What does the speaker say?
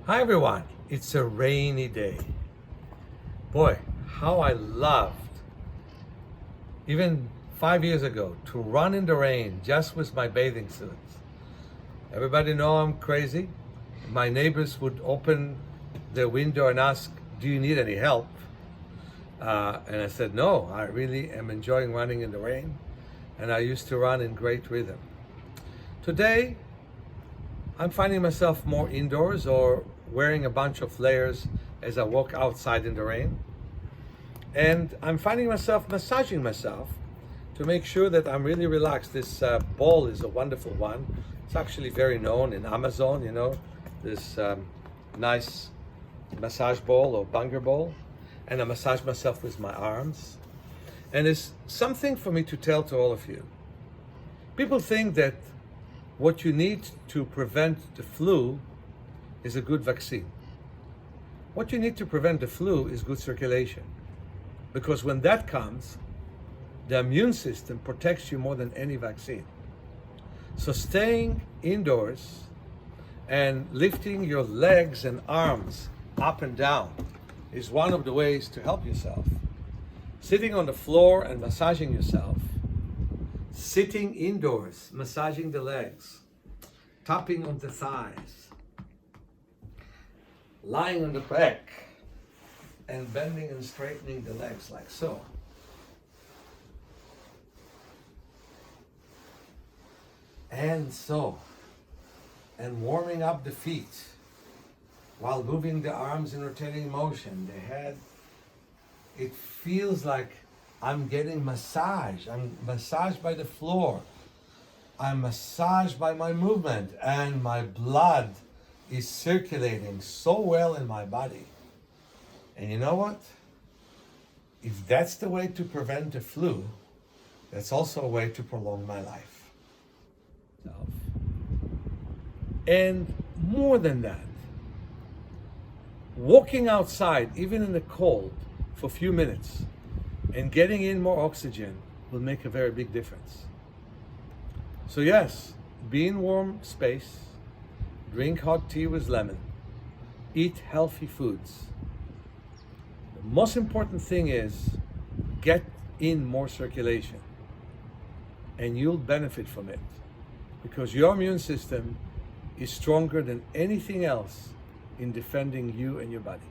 Hi everyone, it's a rainy day. Boy, how I loved, even 5 years ago, to run in the rain just with my bathing suits. Everybody know I'm crazy. My neighbors would open their window and ask, do you need any help? And I said, no, I really am enjoying running in the rain. And I used to run in great rhythm. Today, I'm finding myself more indoors or wearing a bunch of layers as I walk outside in the rain. And I'm finding myself massaging myself to make sure that I'm really relaxed. This ball is a wonderful one. It's actually very known in Amazon, this nice massage ball or banger ball. And I massage myself with my arms. And it's something for me to tell to all of you. People think that what you need to prevent the flu is a good vaccine. What you need to prevent the flu is good circulation. Because when that comes, the immune system protects you more than any vaccine. So staying indoors and lifting your legs and arms up and down is one of the ways to help yourself. Sitting on the floor and massaging yourself. Sitting indoors, massaging the legs. Tapping on the thighs. Lying on the back and bending and straightening the legs like so. And so. And warming up the feet while moving the arms in rotating motion. The head. It feels like I'm getting massaged. I'm massaged by the floor. I'm massaged by my movement, and my blood is circulating so well in my body. And you know what? If that's the way to prevent the flu, that's also a way to prolong my life. And more than that, walking outside, even in the cold, for a few minutes, and getting in more oxygen will make a very big difference. So yes, be in warm space, drink hot tea with lemon, eat healthy foods. The most important thing is get in more circulation, and you'll benefit from it because your immune system is stronger than anything else in defending you and your body.